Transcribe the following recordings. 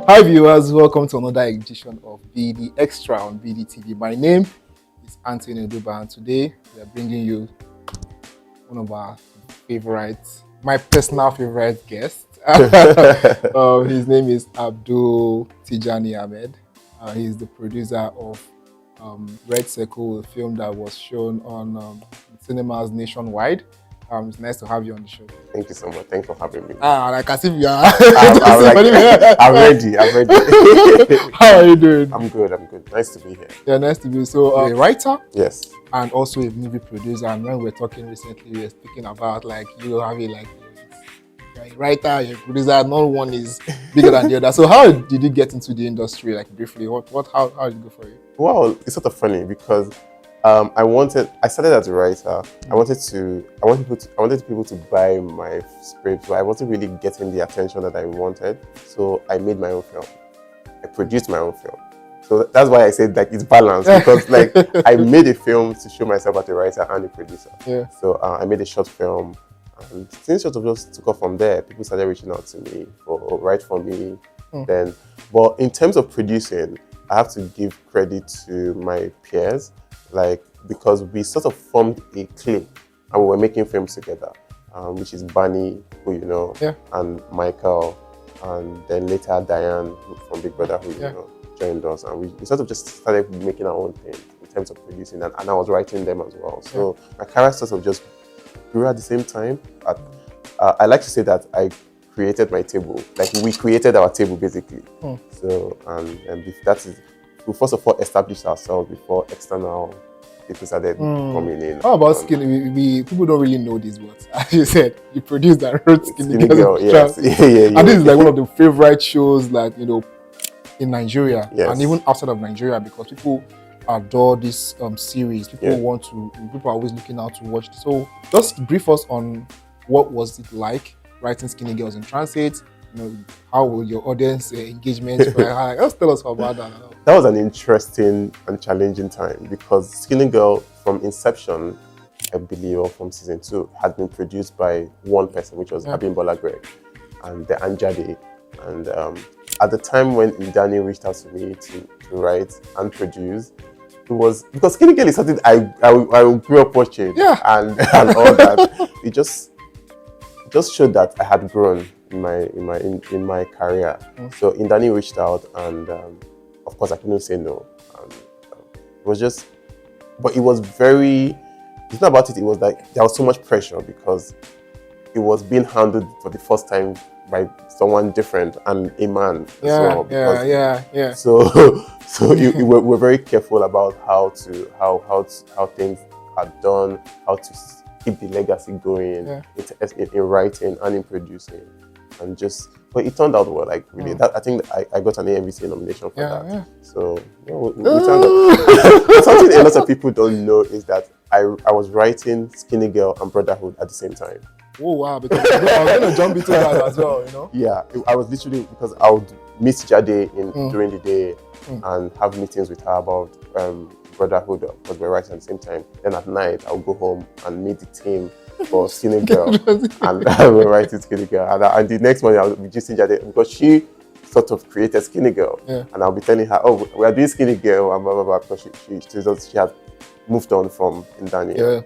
Hi viewers, welcome to another edition of BD Xtra on BD TV. My name is Anthony Udugba, and today we are bringing you one of our my personal favorite guests. His name is Abdul Tijani-Ahmed. He's the producer of Red Circle, a film that was shown on cinemas nationwide. It's nice to have you on the show. Thank you so much. Thanks for having me. Like as if you are. I'm ready. How are you doing? I'm good. Nice to be here. Yeah, nice to be here. So, a writer? Yes. And also a movie producer. And when we were talking recently, we were speaking about like you having like you're a writer, you're a producer. No one is bigger than the other. So, how did you get into the industry? Like briefly, how did it go for you? Well, it's sort of funny because I started as a writer. I wanted people to buy my script, but I wasn't really getting the attention that I wanted. So I made my own film. I produced my own film. So that's why I said like it's balanced, because like I made a film to show myself as a writer and a producer. Yeah. So I made a short film, and things sort of just took off from there. People started reaching out to me or write for me. Then, but in terms of producing, I have to give credit to my peers. Like, because we sort of formed a clique and we were making films together, which is Bunny, who you know, and Michael, and then later Diane from Big Brotherhood, joined us, and we sort of just started making our own thing in terms of producing, and I was writing them as well. So my career sort of just grew at the same time. I like to say that I created my table, like we created our table basically. So and if that is. We first of all established ourselves before external people started coming in. How about Skinny? People don't really know this, but as you said, you produced and wrote Skinny Girl. Yes. And this is like one of the favorite shows, like in Nigeria and even outside of Nigeria, because people adore this series. People are always looking out to watch this. So just brief us on what was it like writing Skinny Girls in Transit. How will your audience engagement? Just tell us about that. That was an interesting and challenging time, because Skinny Girl from inception, I believe, or from season 2, had been produced by one person, which was Abimbola Greg and the Anjade. And at the time when Idani reached out to me to write and produce, it was because Skinny Girl is something I grew up watching, and all that. It just showed that I had grown in my career. So Indani reached out, and of course I couldn't say no. It was just, but it was very. It's not about it. It was like there was so much pressure because it was being handled for the first time by someone different and a man as well. So we're very careful about how things are done, how to keep the legacy going in writing and in producing. And but it turned out well. Like really, I think I got an AMVCA nomination for that. So we turned out. Something a lot of people don't know is that I was writing Skinny Girl and Brotherhood at the same time. Oh wow! Because I was gonna jump into that as well. Yeah, I was literally, because I would meet Jade during the day and have meetings with her about Brotherhood, because we're writing at the same time. Then at night, I'll go home and meet the team for Skinny Girl, and we're writing Skinny Girl. And the next morning, I'll be just Jade, because she sort of created Skinny Girl, and I'll be telling her, "Oh, we are doing Skinny Girl," and blah blah blah, because she had moved on from Indani.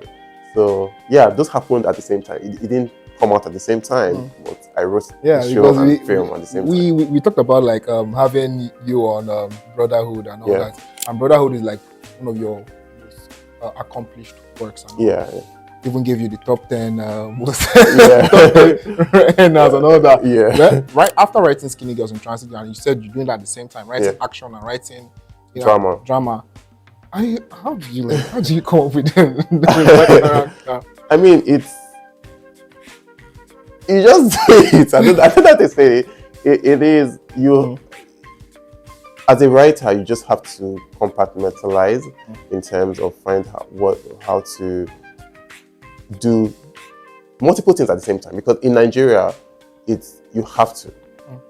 So those happened at the same time. It didn't come out at the same time, but I wrote the show and film at the same time. We talked about like having you on Brotherhood and all that, and Brotherhood is like one of your most accomplished works. And even gave you the top 10 most and all that. Right after writing Skinny Girls in Transit, and you said you're doing that at the same time, writing action and writing drama. How do you come up with them? I mean, you just do it. I don't know how to say it. It is you. As a writer, you just have to compartmentalize in terms of find how to do multiple things at the same time. Because in Nigeria, you have to.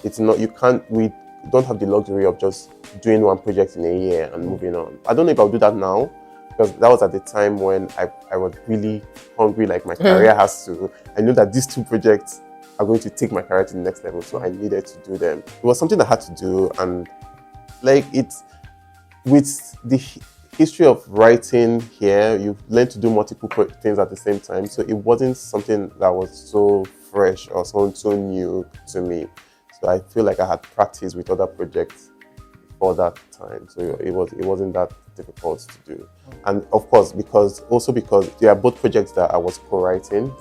It's not, you can't. We don't have the luxury of just doing one project in a year and moving on. I don't know if I'll do that now, because that was at the time when I was really hungry, like my career has to. I know that these two projects are going to take my career to the next level. So I needed to do them. It was something I had to do, and like it's with the history of writing here, you learn to do multiple things at the same time. So it wasn't something that was so fresh or so new to me. So I feel like I had practice with other projects for that time. So it wasn't that difficult to do. And of course, because there are both projects that I was co-writing,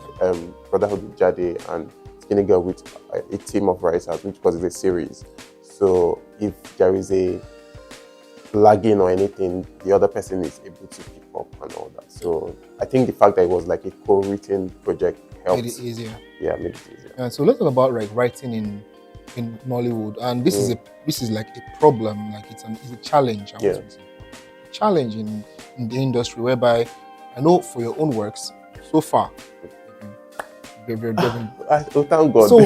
Brotherhood with Jade and Skinny Girl with a team of writers, which was a series. So if there is a lagging or anything, the other person is able to pick up and all that. So I think the fact that it was like a co-written project helped. Made it easier. Yeah, made it easier. Yeah, so let's talk about like writing in Nollywood, and this is like a problem, like it's a challenge. I want to say. Challenge in the industry, whereby I know for your own works so far, Oh, thank God. So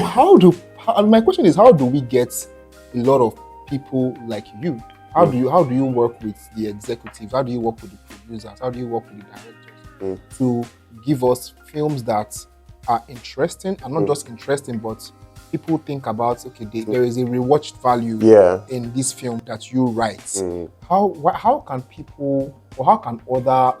my question is, how do we get a lot of people like you? How do you work with the executives? How do you work with the producers? How do you work with the directors to give us films that are interesting, and not just interesting, but people think about, okay, there is a rewatched value in this film that you write. How can people, or how can other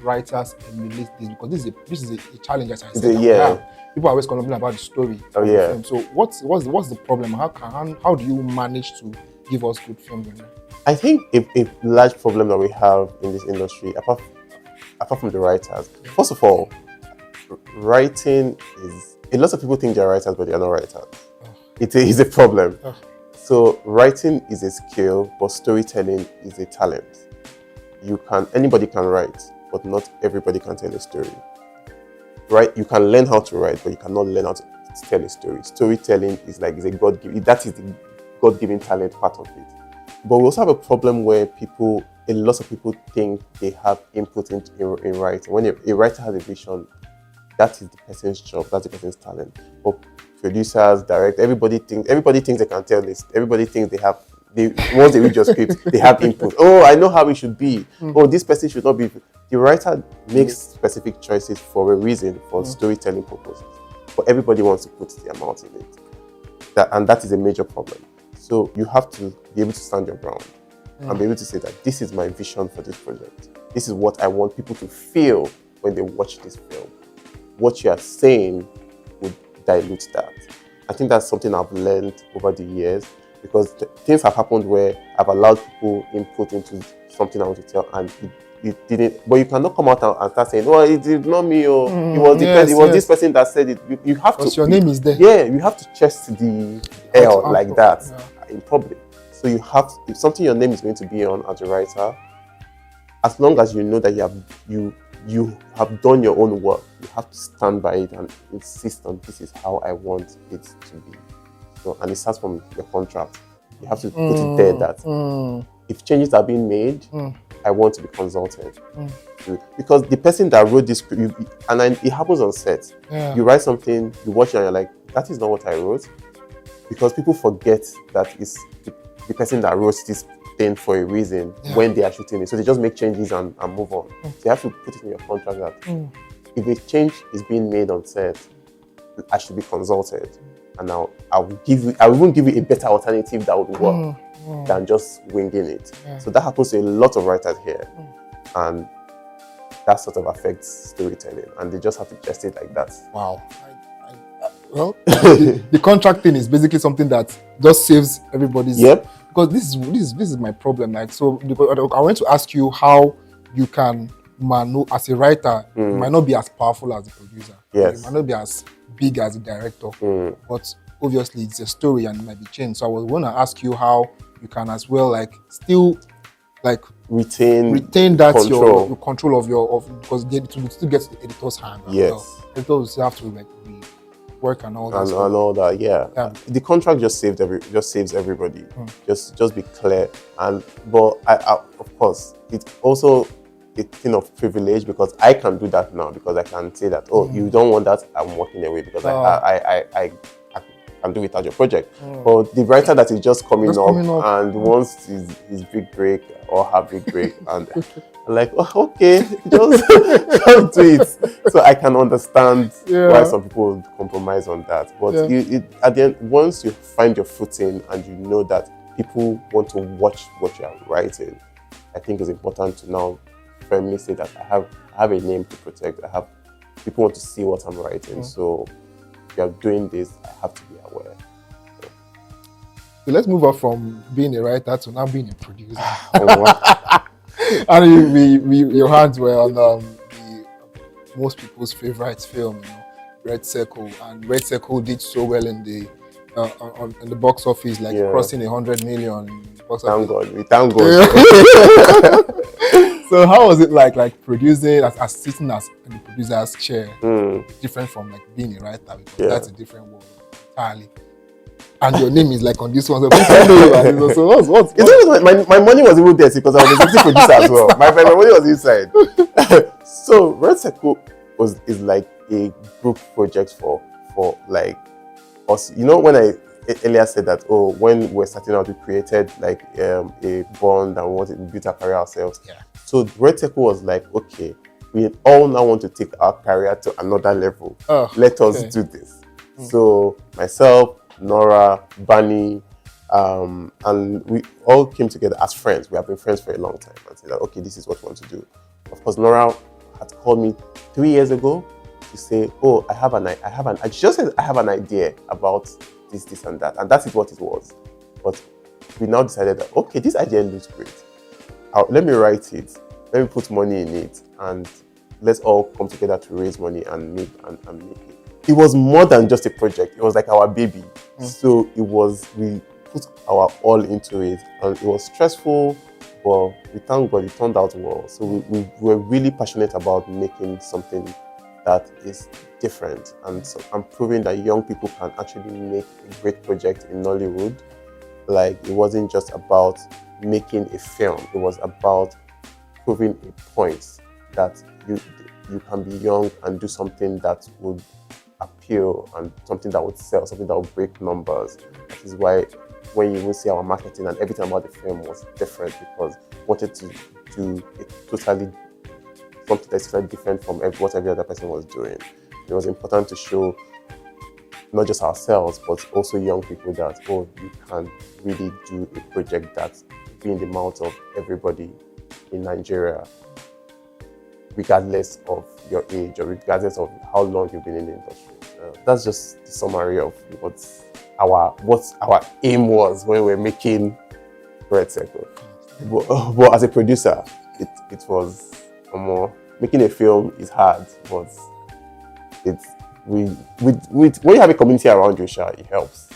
writers emulate this? Because this is a challenge, as I said. People are always complaining about the story of the film. So what's the problem? How do you manage to give us good films? I think a large problem that we have in this industry, apart from the writers, first of all, writing is, a lot of people think they're writers, but they are not writers. It is a problem. So writing is a skill, but storytelling is a talent. Anybody can write, but not everybody can tell a story. Right? You can learn how to write, but you cannot learn how to tell a story. Storytelling is a God-given, that is the God-given talent part of it. But we also have a problem where a lot of people think they have input in writing. When a writer has a vision, that is the person's job, that's the person's talent. But producers, directors, everybody thinks they can tell this. Everybody thinks once they read your script, they have input. Oh, I know how it should be. Oh, this person should not be. The writer makes specific choices for a reason, for storytelling purposes. But everybody wants to put their mouth in it. And that is a major problem. So you have to be able to stand your ground and be able to say that this is my vision for this project. This is what I want people to feel when they watch this film. What you are saying would dilute that. I think that's something I've learned over the years, because things have happened where I've allowed people input into something I want to tell, and it didn't. But you cannot come out and start saying, "Oh, it did not me, or it was this person that said it." You have to. Your name is there. Yeah, you have to chest the air like that in public. So you have, if something your name is going to be on as a writer, as long as you know that you have done your own work, you have to stand by it and insist on, this is how I want it to be. So, and it starts from your contract. You have to put it there that if changes are being made, I want to be consulted. Because the person that wrote this script, it happens on set. You write something, you watch it, and you're like, that is not what I wrote. Because people forget that it's the person that wrote this thing for a reason when they are shooting it. So they just make changes and move on. So you have to put it in your contract that if a change is being made on set, I should be consulted. And now I will even give you a better alternative that would work than just winging it. So that happens to a lot of writers here. And that sort of affects storytelling. And they just have to test it like that. Wow. Well, the contract thing is basically something that just saves everybody's. Because this is my problem. Like, so I want to ask you how you can as a writer, you might not be as powerful as a producer. You might not be as big as a director. But obviously it's a story and it might be changed. So I was going to ask you how you can as well still retain that control. Your control because it still gets to the editor's hand. Editors have to work and all that. And all that, The contract just saves everybody. Just be clear. But I, of course, it's also a thing of privilege, because I can do that now, because I can say that, oh, you don't want that, I'm walking away, because can do without your project. But the writer that is just coming up and wants his big break or her big break, and I'm like, oh, okay, just do it. So I can understand why some people would compromise on that. But at the end, once you find your footing and you know that people want to watch what you are writing, I think it's important to now firmly say that I have a name to protect. People want to see what I'm writing. So if you are doing this, I have to be aware. So let's move on from being a writer to now being a producer. And your hands were on most people's favorite film, Red Circle, and Red Circle did so well in the box office, like crossing 100 million. Thank God, we thank God. So how was it like producing as sitting as in the producer's chair, different from like being a writer, because that's a different world entirely. And your name is like on this one, so people know you. So what's my money was even there because I was a executive producer as well. My money was inside. So Red Circle is like a group project for like us. You know, when I earlier said that when we're starting out, we created like a bond and wanted to build our career ourselves. Yeah. So Red Circle was like, okay, we all now want to take our career to another level. Let us do this. So myself, Nora, Bunny, and we all came together as friends. We have been friends for a long time and said that, okay, this is what we want to do. Of course, Nora had called me 3 years ago to say, she just said I have an idea about this and that, and that is what it was. But we now decided that, okay, this idea looks great. Let me write it, let me put money in it, and let's all come together to raise money and make it. It was more than just a project. It was like our baby. So we put our all into it, and it was stressful, but we thank God it turned out well. So we were really passionate about making something that is different, and so I'm proving that young people can actually make a great project in Nollywood. Like, it wasn't just about making a film, it was about proving a point that you can be young and do something that would appeal and something that would sell, something that would break numbers. That is why when you will see our marketing and everything about the film was different, because we wanted to do something that's totally different from what every other person was doing. It was important to show not just ourselves, but also young people that, you can really do a project that's in the mouth of everybody in Nigeria, regardless of your age or regardless of how long you've been in the industry. That's just the summary of what our aim was when we were making Red Circle. But as a producer, it was more, making a film is hard, but when you have a community around you, it helps.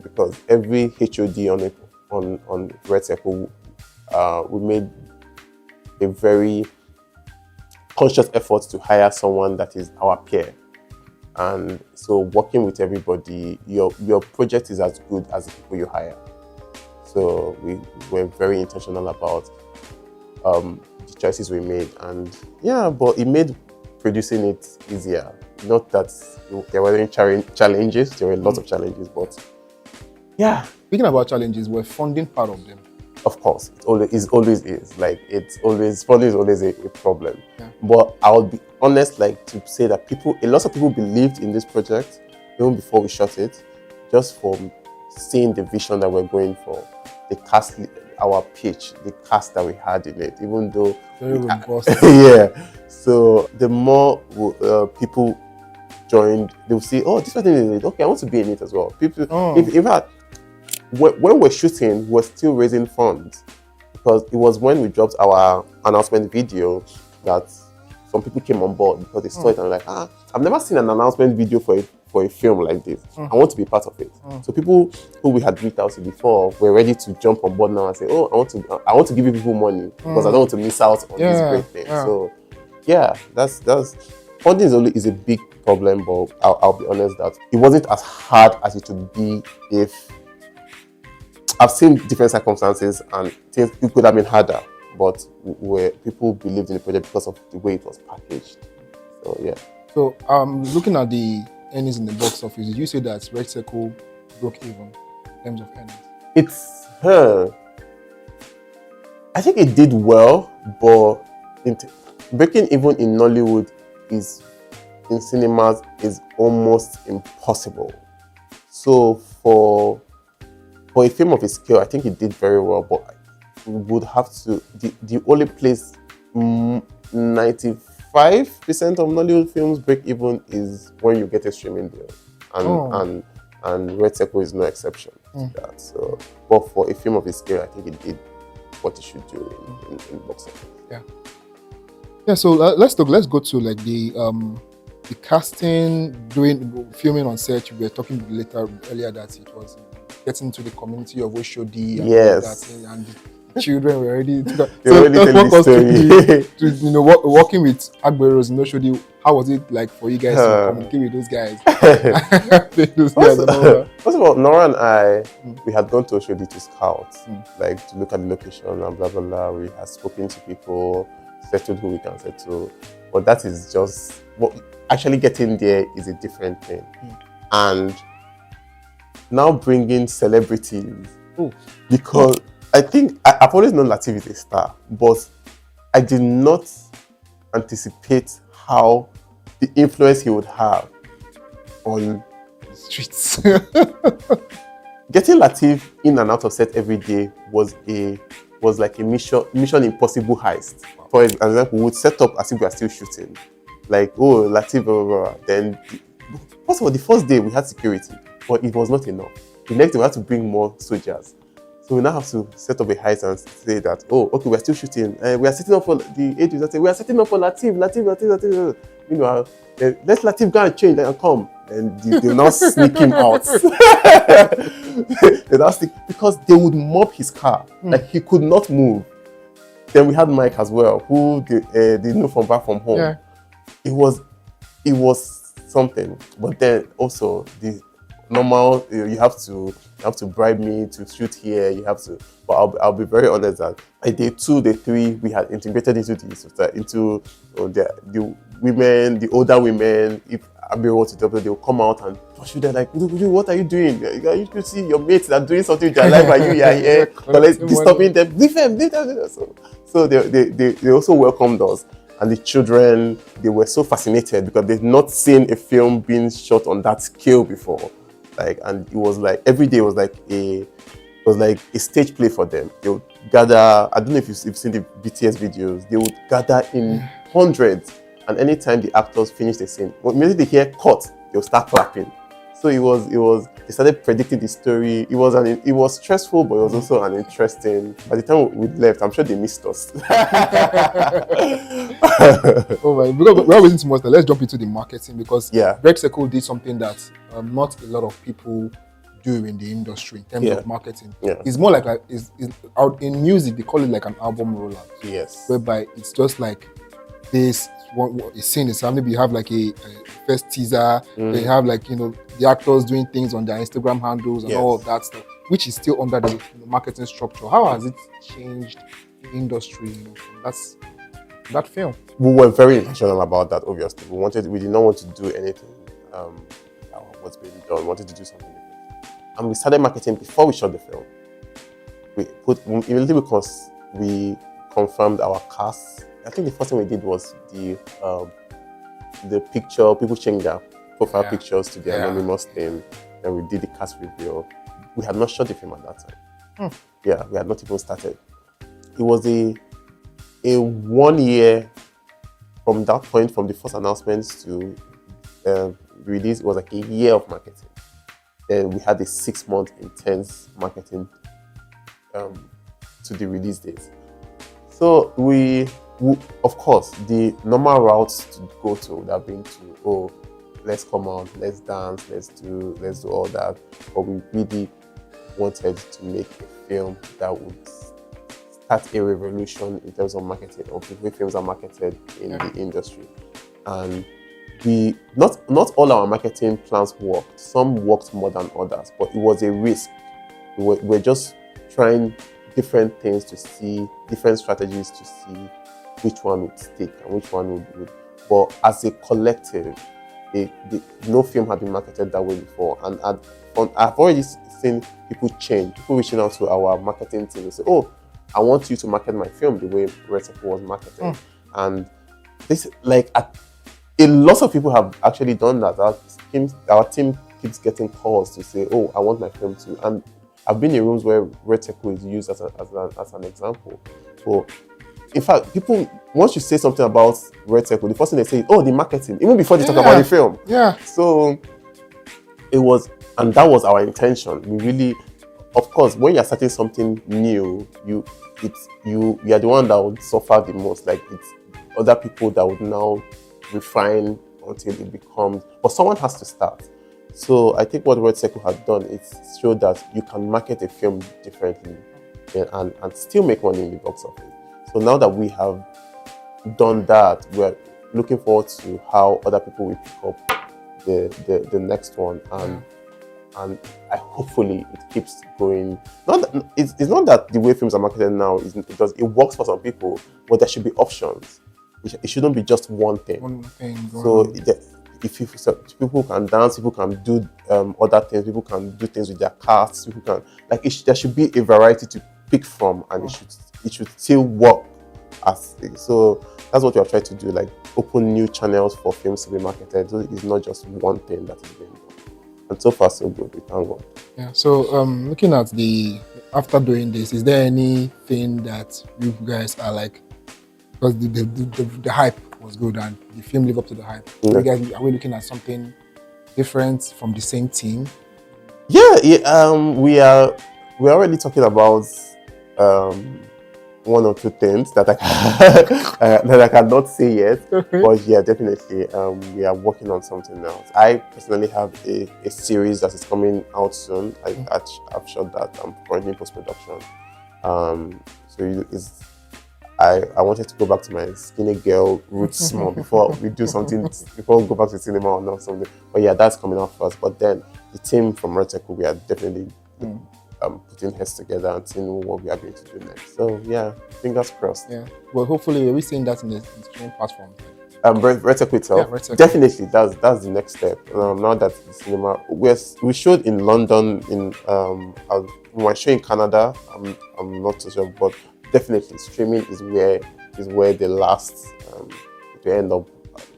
Because every HOD on Red Circle, we made a very conscious effort to hire someone that is our peer. And so working with everybody, your project is as good as the people you hire. So we were very intentional about the choices we made, and but it made producing it easier. Not that there weren't challenges, there were lots of challenges, but Speaking about challenges, were funding part of them? Of course, it always is. Like, funding is always a problem. But I would be honest, like, to say that a lot of people believed in this project even before we shot it, just from seeing the vision that we're going for, the cast, our pitch, the cast that we had in it, even though very robust. So the more people joined, they'll see, this person is in it. Okay, I want to be in it as well. People, in fact, when we're shooting, we're still raising funds, because it was when we dropped our announcement video that some people came on board, because they saw it and were like, I've never seen an announcement video for a film like this. I want to be part of it. So people who we had reached out to before were ready to jump on board now and say, I want to give you people money, because I don't want to miss out on this great thing. So that's funding is a big problem, but I'll be honest that it wasn't as hard as it would be if I've seen different circumstances and things it could have been harder, but where people believed in the project because of the way it was packaged. So So looking at the earnings in the box office, did you say that Red Circle broke even in terms of earnings? It's her. I think it did well, but breaking even in Nollywood is in cinemas is almost impossible. So for a film of its scale, I think it did very well, but we would have to the only place 95% of Nollywood films break even is when you get a streaming deal, and Red Circle is no exception to that. So, but for a film of its scale, I think it did what it should do in box office. Yeah. So let's go to like the casting, filming on set. We were talking earlier that it was getting to the community of Oshodi and Yes. all that, and the children were already. They already tell the story. Working with Agberos in Oshodi. How was it like for you guys to communicate with those guys? First of all, Nora and I, we had gone to Oshodi to scout, like to look at the location and blah blah blah. We had spoken to people, settled who we can settle, but that is just what actually getting there is a different thing. And now bringing celebrities, because I think I've always known Latif is a star, but I did not anticipate how the influence he would have on the streets. Getting Latif in and out of set every day was like a mission impossible heist. For example, we would set up as if we are still shooting. Like, oh, Latif, blah, blah, blah. Then, first of all, the first day we had security, but it was not enough. The next day we had to bring more soldiers. So we now have to set up a heist and say that, oh, okay, we're still shooting. We are setting up for the agents. We are setting up for Latif. Meanwhile, let Latif go and change and come. And they now sneak him out. They now sneak, because they would mob his car. Like, he could not move. Then we had Mike as well, who they knew from back from home. Yeah. It was something. But then also the normal, you have to bribe me to shoot here. You have to. But I'll be very honest that by day 2, day 3, we had integrated into the women, the older women. If Abi were to double, they will come out and pursue them like, what are you doing? You could see your mates that are doing something with their life, and you are here, disturbing them. Leave them. So they also welcomed us. And the children, they were so fascinated because they'd not seen a film being shot on that scale before. Like, and it was like every day was like a stage play for them. They would gather. I don't know if you've seen the BTS videos. They would gather in hundreds, and anytime the actors finish the scene, immediately they hear cut, they'll start clapping. So it was. They started predicting the story. It was stressful, but it was also an interesting. By the time we left, I'm sure they missed us. Oh my! Because we're waiting too much. Let's jump into the marketing, because Red Circle did something that not a lot of people do in the industry in terms of marketing. Yeah. It's more like is out in music. They call it like an album rollout. Yes. Whereby it's just like this. What is seen is maybe you have like a first teaser. They have like the actors doing things on their Instagram handles and all of that stuff, which is still under the marketing structure. How has it changed the industry from that film? We were very intentional about that. Obviously, we did not want to do anything what's being done. We wanted to do something different, and we started marketing before we shot the film. Immediately because we confirmed our cast. I think the first thing we did was the picture. People changed their profile pictures to the anonymous thing. Then we did the cast reveal. We had not shot the film at that time. Yeah, we had not even started. It was a 1 year from that point, from the first announcements to release. It was like a year of marketing. Then we had a 6-month intense marketing to the release date. So we, of course, the normal routes to go to would have been to, let's come out, let's dance, let's do all that. But we really wanted to make a film that would start a revolution in terms of marketing, or the way films are marketed in the industry. And not all our marketing plans worked. Some worked more than others, but it was a risk. We're just trying different things to see, different strategies to see which one would stick and which one would. But as a collective, no film had been marketed that way before. And I've already seen people change. People reaching out to our marketing team and say, "Oh, I want you to market my film the way Red Circle was marketed." And this, like, a lot of people have actually done that. Our team keeps getting calls to say, "Oh, I want my film too." And I've been in rooms where Red Circle is used as an example. So, in fact, people, once you say something about Red Circle, the first thing they say is, "Oh, the marketing," even before they talk about the film. Yeah. So it was, and that was our intention. We really, of course, when you're starting something new, you are the one that would suffer the most. Like, it's other people that would now refine until it becomes, but someone has to start. So I think what Red Circle has done is show that you can market a film differently and still make money in the box office. So now that we have done that, we're looking forward to how other people will pick up the next one, and hopefully it keeps going. It's not that the way films are marketed now it works for some people, but there should be options. It shouldn't be just one thing. So people can dance, people can do other things, people can do things with their casts, people can, like, there should be a variety to pick from, and it should still work as. So that's what we are trying to do, like open new channels for films to be marketed. So it's not just one thing that is being done. And so far so good, we thank God. Yeah. So looking at after doing this, is there anything that you guys are like, because the hype was good and the film lived up to the hype. Yeah. Are we looking at something different from the same team? Yeah. We're already talking about one or two things that I cannot say yet. But yeah, definitely, we are working on something else. I personally have a series that is coming out soon. I've shot that. I'm currently in post-production. I wanted to go back to my skinny girl roots more before we do something, before we go back to cinema or not something. But yeah, that's coming out first. But then the team from Red Circle, we are definitely putting heads together and seeing what we are going to do next. So yeah, fingers crossed. Yeah. Well, hopefully we'll be seeing that in the streaming platform. Red Circle itself. Yeah, Red Circle. Definitely, that's the next step. Now that the cinema, we showed in London, we were showing in Canada. I'm not so sure, but definitely streaming is where the last to end up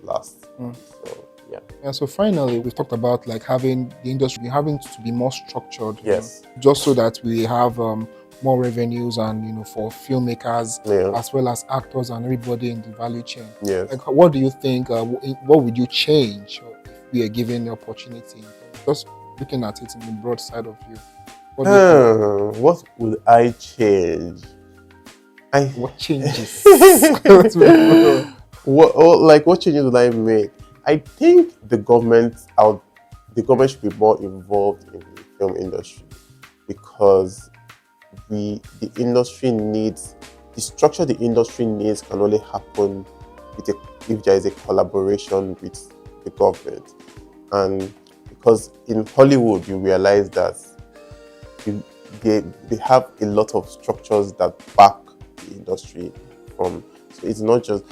last. So yeah. Yeah. So finally, we've talked about like having the industry having to be more structured. Yes. Just so that we have more revenues and for filmmakers as well as actors and everybody in the value chain. Yes. Like, what do you think? What would you change if we are given the opportunity? Just looking at it in the broad side of you. What would I change? What changes? What changes would I make? I think the government should be more involved in the film industry, because the industry needs the structure the industry needs can only happen if there is a collaboration with the government. And because in Hollywood you realize that they have a lot of structures that back the industry from. So it's not just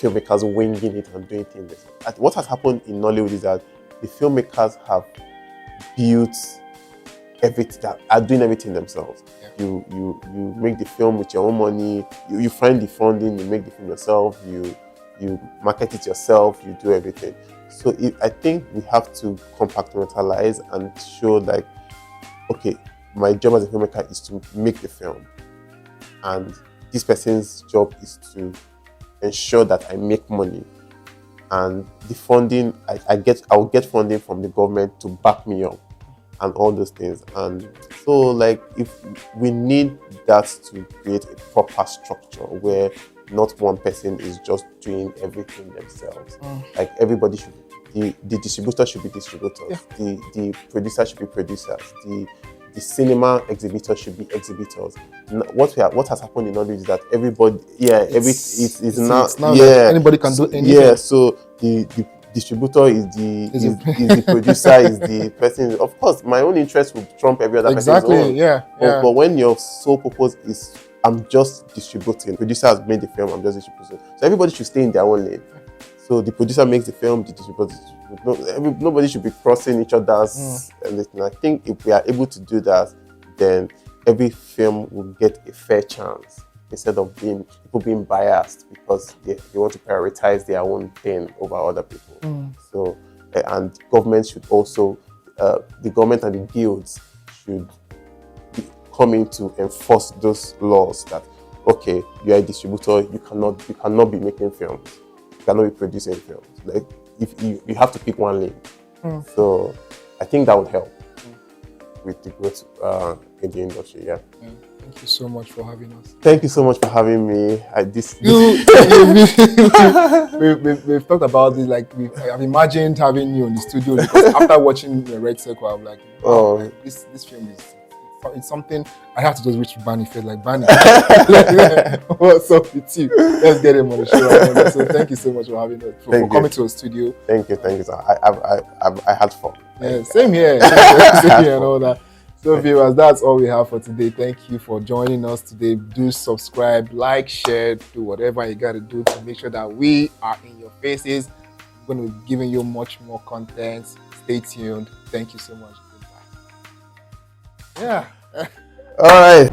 filmmakers winging it and doing things. What has happened in Nollywood is that the filmmakers have built everything, that are doing everything themselves. Yeah. You make the film with your own money. You find the funding. You make the film yourself. You market it yourself. You do everything. So I think we have to compartmentalize and show like, okay, my job as a filmmaker is to make the film, and this person's job is to ensure that I make money, and the funding I will get funding from the government to back me up and all those things. And so like, if we need that to create a proper structure where not one person is just doing everything themselves. Like everybody should, the distributor should be distributors, the producer should be producers, the cinema exhibitor should be exhibitors. What has happened in Nollywood is that everybody, it's now anybody can do anything. Yeah, so the distributor is the producer, is the person. Of course, my own interest will trump every other person's own. But when your sole purpose is, I'm just distributing, producer has made the film, I'm just distributing. So everybody should stay in their own lane. So the producer makes the film, the distributor. Nobody should be crossing each other's anything. I think if we are able to do that, then every film will get a fair chance instead of people being biased because they want to prioritize their own thing over other people. So, and government should also, the government and the guilds should be coming to enforce those laws that, okay, you are a distributor, you cannot be making films, you cannot be producing films. Like, if you have to pick one lane. So I think that would help with the growth in the industry. Yeah. Thank you so much for having us. Thank you so much for having me. We've talked about this. Like I've imagined having you in the studio because after watching the Red Circle, I'm like, wow, like, this film it's something I have to just reach Barney. Feel like Barney. What's up with you? Let's get him on the show. So thank you so much for having us for coming to our studio. Thank you. I had fun. Yeah, same here. Same here and all that. So viewers, that's all we have for today. Thank you for joining us today. Do subscribe, like, share, do whatever you got to do to make sure that we are in your faces. We're going to be giving you much more content. Stay tuned. Thank you so much. Goodbye. Yeah. All right.